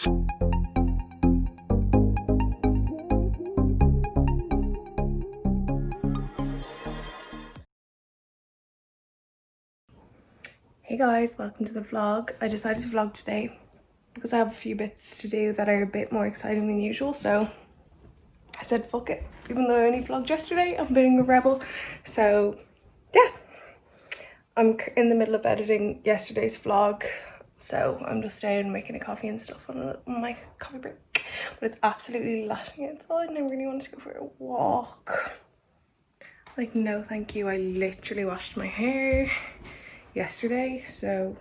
Hey guys, welcome to the vlog. I decided to vlog today because I have a few bits to do that are a bit more exciting than usual, so I said fuck it. Even though I only vlogged yesterday, I'm being a rebel. So yeah, I'm in the middle of editing yesterday's vlog, so I'm just down making a coffee and stuff on my coffee break. But it's absolutely lashing outside and I really want to go for a walk. Like, no thank you, I literally washed my hair yesterday, so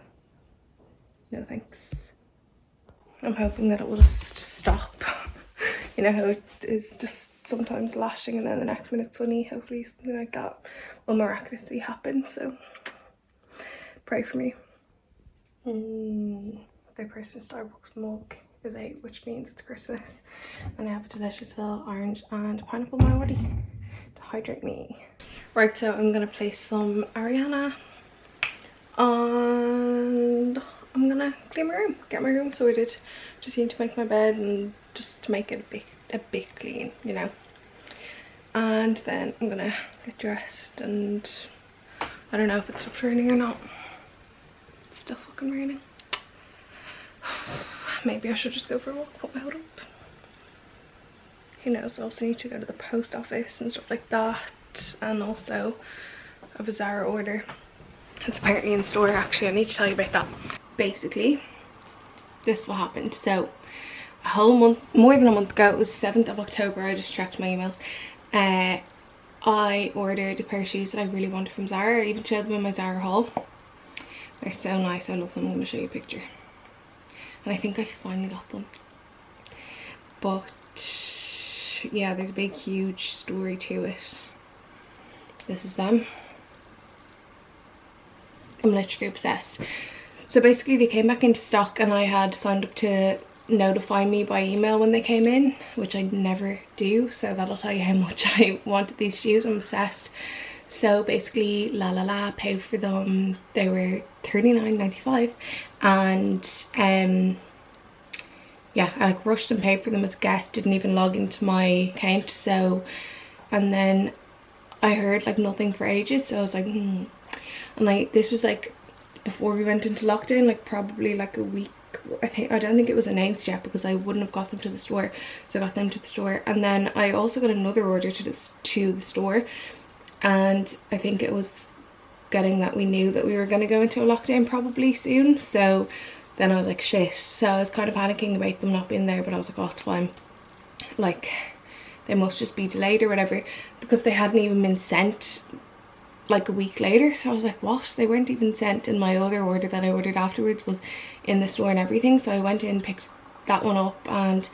no thanks. I'm hoping that it will just stop. You know how it is just sometimes lashing and then the next minute sunny. Hopefully something like that will miraculously happen, so pray for me. The Christmas Starbucks mug is out, which means it's Christmas, and I have a delicious little orange and pineapple now ready to hydrate me. Right, so I'm gonna play some Ariana and I'm gonna clean my room, get my room sorted. Just need to make my bed and just to make it a bit clean, you know. And then I'm gonna get dressed, and I don't know if it stopped raining or not. It's still fucking raining. Maybe I should just go for a walk, put my hood up. Who knows, I also need to go to the post office and stuff like that, and also I have a Zara order. It's apparently in store. Actually, I need to tell you about that. Basically, this is what happened. So a whole month, more than a month ago, it was the 7th of October, I just checked my emails, I ordered a pair of shoes that I really wanted from Zara. I even showed them in my Zara haul. They're so nice, I love them. I'm going to show you a picture. And I think I finally got them. But yeah, there's a big huge story to it. This is them. I'm literally obsessed. So basically they came back into stock and I had signed up to notify me by email when they came in, which I never do, so that'll tell you how much I wanted these shoes. I'm obsessed. So basically paid for them. They were $39.95 and yeah, I like rushed and paid for them as a guest, didn't even log into my account. So, and then I heard like nothing for ages, so I was like and like this was like before we went into lockdown, like probably like a week. I don't think it was announced yet because I wouldn't have got them to the store, so I got them to the store. And then I also got another order to the store, and I think it was getting that we knew that we were going to go into a lockdown probably soon. So then I was like shit, so I was kind of panicking about them not being there, but I was like, oh, it's fine, like they must just be delayed or whatever, because they hadn't even been sent like a week later. So I was like, what? They weren't even sent, and my other order that I ordered afterwards was in the store and everything. So I went in, picked that one up and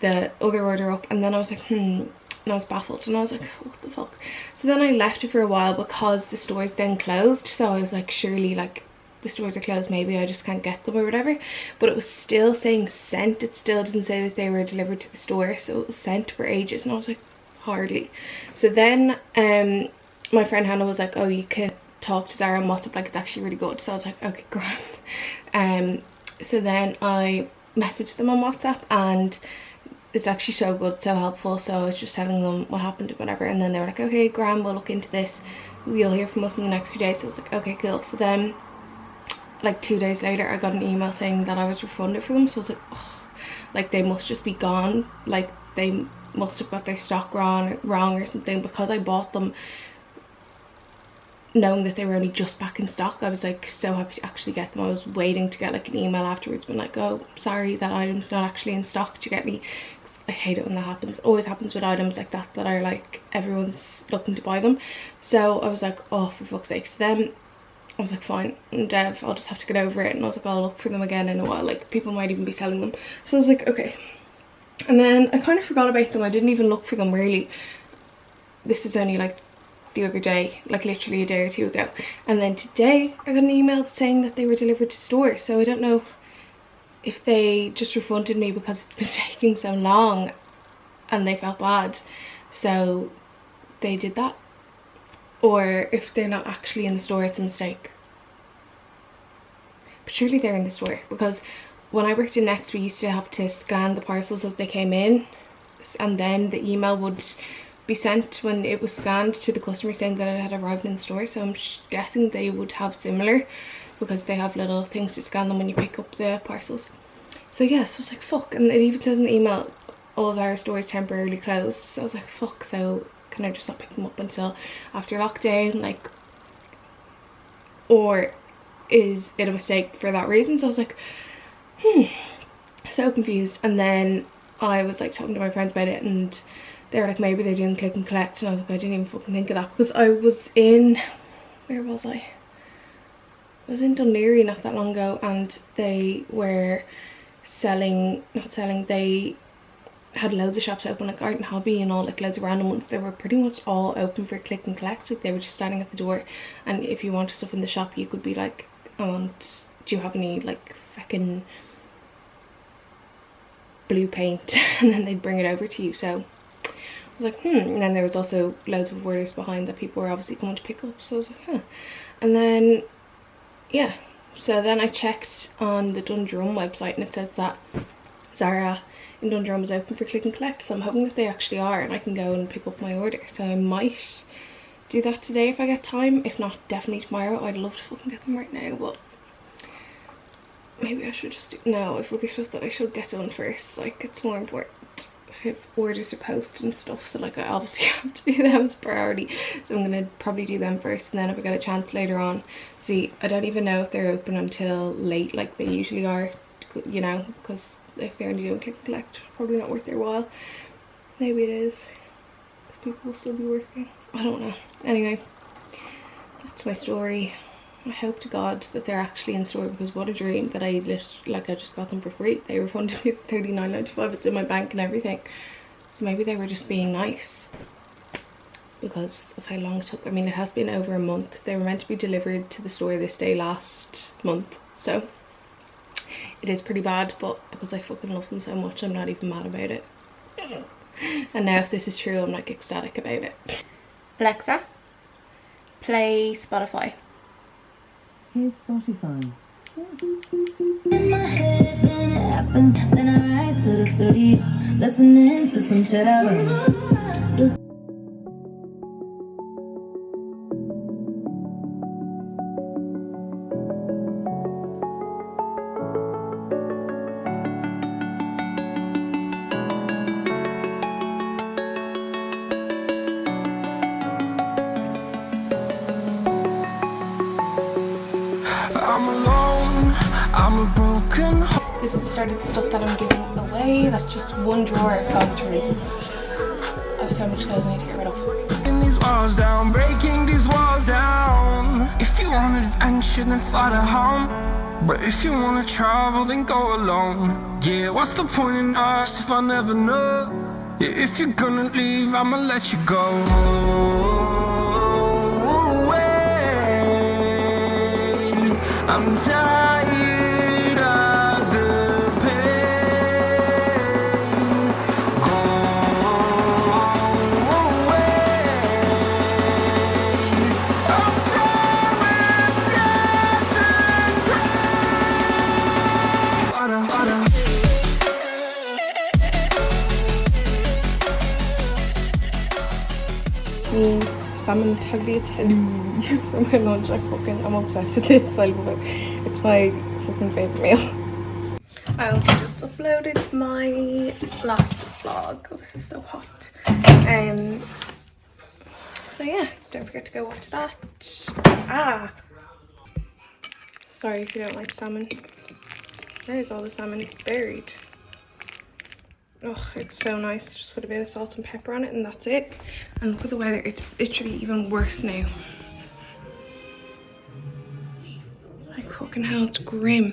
the other order up, and then I was like and I was baffled, and I was like, what the fuck. So then I left it for a while because the stores then closed. So I was like, surely like the stores are closed, maybe I just can't get them or whatever. But it was still saying sent. It still didn't say that they were delivered to the store, so it was sent for ages, and I was like, hardly. So then my friend Hannah was like, oh, you can talk to Zara on WhatsApp, like it's actually really good. So I was like, okay, grand. So then I messaged them on WhatsApp, and it's actually so good, so helpful. So I was just telling them what happened or whatever, and then they were like, okay, grand, we'll look into this, you'll hear from us in the next few days. So I was like, okay, cool. So then like 2 days later I got an email saying that I was refunded for them. So I was like, oh, like they must just be gone, like they must have got their stock wrong or something, because I bought them knowing that they were only just back in stock. I was like so happy to actually get them. I was waiting to get like an email afterwards being like, oh, sorry, that item's not actually in stock. Do you get me? I hate it when that happens. It always happens with items like that are like everyone's looking to buy them. So I was like, oh, for fuck's sake. So then I was like, fine, Dev, I'll just have to get over it. And I was like, I'll look for them again in a while, like people might even be selling them. So I was like, okay. And then I kind of forgot about them. I didn't even look for them really. This was only like the other day, like literally a day or two ago. And then today I got an email saying that they were delivered to store. So I don't know if they just refunded me because it's been taking so long and they felt bad, so they did that, or if they're not actually in the store, it's a mistake. But surely they're in the store, because when I worked in Next, we used to have to scan the parcels as they came in, and then the email would be sent when it was scanned to the customer saying that it had arrived in store. So I'm guessing they would have similar, because they have little things to scan them when you pick up the parcels. So yeah, so I was like, fuck. And it even says in the email, all Zara stores temporarily closed. So I was like, fuck, so can I just not pick them up until after lockdown, like, or is it a mistake for that reason? So I was like, so confused. And then I was like talking to my friends about it, and they were like, maybe they're doing click and collect, and I was like, I didn't even fucking think of that, because I was in, where was I was in Dunleary not that long ago, and they were they had loads of shops open, like Art and Hobby and all, like loads of random ones. They were pretty much all open for click and collect. Like they were just standing at the door, and if you wanted stuff in the shop, you could be like, do you have any like fucking blue paint? And then they'd bring it over to you. So I was like, and then there was also loads of orders behind that people were obviously going to pick up. So I was like, and then yeah, so then I checked on the Dundrum website, and it says that Zara in Dundrum is open for click and collect. So I'm hoping that they actually are, and I can go and pick up my order. So I might do that today if I get time. If not, definitely tomorrow. I'd love to fucking get them right now, but maybe I should just do, no, if other stuff that I should get done first. Like, it's more important if orders are posted and stuff, so like I obviously have to do them as priority. So I'm gonna probably do them first, and then if I get a chance later on, see, I don't even know if they're open until late like they usually are, you know, because if they're only doing click and collect, probably not worth their while. Maybe it is, because people will still be working, I don't know. Anyway, that's my story. I hope to God that they're actually in store, because what a dream that I just got them for free. They refunded me $39.95. It's in my bank and everything. So maybe they were just being nice because of how long it took. I mean, it has been over a month. They were meant to be delivered to the store this day last month, so it is pretty bad, but because I fucking love them so much, I'm not even mad about it. And now if this is true, I'm like ecstatic about it. Alexa, play Spotify. Here's Spotify. In my head, then it happens. Then I ride to the studio, listening to some shit I wrote. This is the start of the stuff that I'm giving away. That's just one drawer I've gone through. I have so much clothes I need to get rid of. Breaking these walls down, breaking these walls down. If you want adventure, then fly to home. But if you wanna travel, then go alone. Yeah, what's the point in us if I never know? Yeah, if you're gonna leave, I'ma let you go. I'm tired of the pain. Go away. I'm tired of just Salmon tagliatelle for my lunch. I'm obsessed with this. I love it. It's my fucking favourite meal. I also just uploaded my last vlog. Oh, this is so hot. So yeah, don't forget to go watch that. Sorry if you don't like salmon. There's all the salmon buried. Oh, it's so nice. Just put a bit of salt and pepper on it, and that's it. And look at the weather. It's literally even worse now. Like fucking hell, it's grim.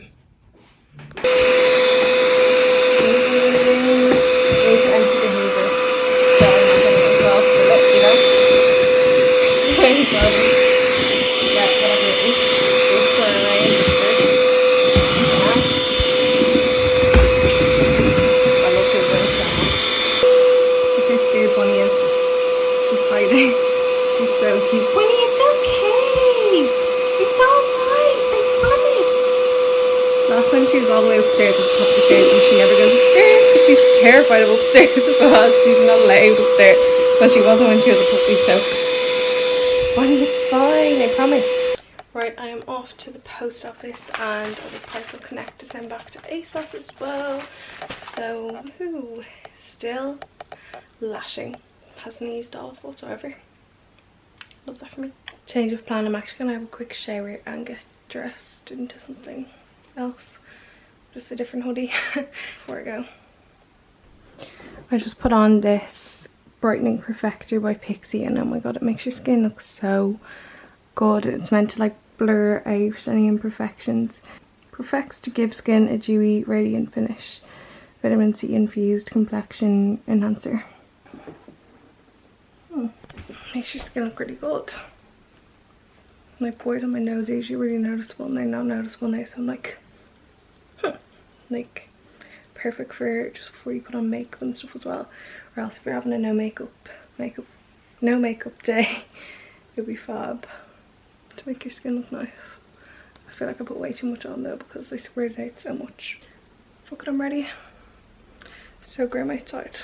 She's so cute. Bunny, it's okay. It's alright, I promise. upstairs at the top of the stairs, and she never goes upstairs because she's terrified of upstairs as well. She's not allowed up there. Well, she wasn't when she was a puppy, so it's fine, I promise. Right, I am off to the post office and I'll be parcel connect to send back to ASOS as well. So, woohoo, still lashing. Hasn't eased off whatsoever. Love that for me. Change of plan, I'm actually going to have a quick shower and get dressed into something else. Just a different hoodie before I go. I just put on this brightening perfector by Pixie and oh my god, it makes your skin look so good. It's meant to like blur out any imperfections. Perfects to give skin a dewy, radiant finish. Vitamin C infused complexion enhancer. Makes your skin look really good. My pores on my nose are usually really noticeable and they're not noticeable now, so I'm like, like perfect for just before you put on makeup and stuff as well. Or else if you're having a no makeup day, it'd be fab to make your skin look nice. I feel like I put way too much on though because I spread it out so much. Fuck it, I'm ready. So grim outside.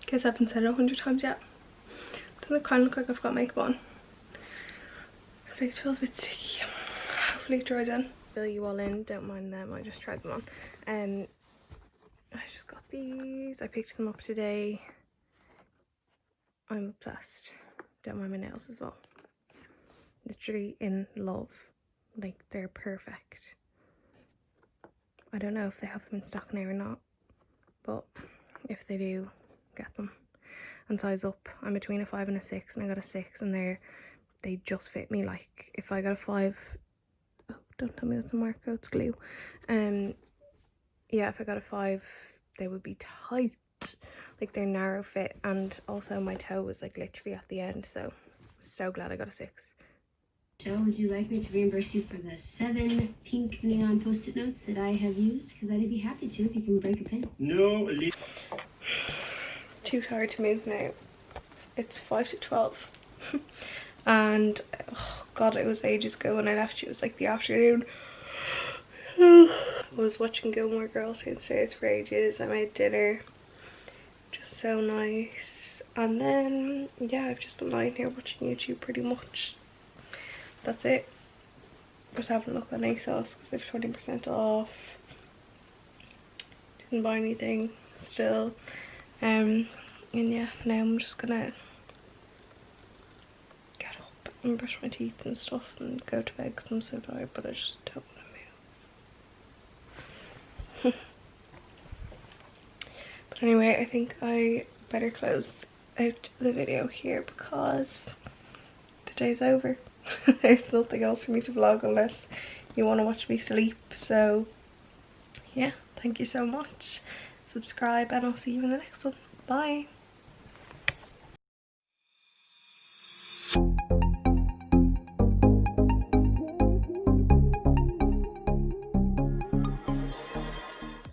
In case I haven't said it 100 times yet. Doesn't it kind of look like I've got makeup on? My face feels a bit sticky. Hopefully it dries in. Fill you all in, don't mind them, I just tried them on. I just got these, I picked them up today. I'm obsessed. Don't mind my nails as well. Literally in love. Like, they're perfect. I don't know if they have them in stock now or not, but if they do, get them. And size up. I'm between a 5 and a 6 and I got a 6 and they just fit me. Like if I got a 5, oh, don't tell me that's a marker, it's glue. Yeah, if I got a 5 they would be tight. Like they're narrow fit, and also my toe was like literally at the end, so glad I got a 6. So would you like me to reimburse you for the 7 pink neon post-it notes that I have used? Because I'd be happy to if you can break a pin. No. Too tired to move now. It's 5 to 12 and oh god, it was ages ago when I left you. It was like the afternoon. I was watching Gilmore Girls downstairs for ages. I made dinner, just so nice, and then yeah, I've just been lying here watching YouTube pretty much. That's it. Just having a look on ASOS because they've 20% off. Didn't buy anything still. And yeah, now I'm just gonna get up and brush my teeth and stuff and go to bed because I'm so tired, but I just don't want to move. But anyway, I think I better close out the video here because the day's over. There's nothing else for me to vlog unless you want to watch me sleep. So yeah, thank you so much. Subscribe and I'll see you in the next one. Bye.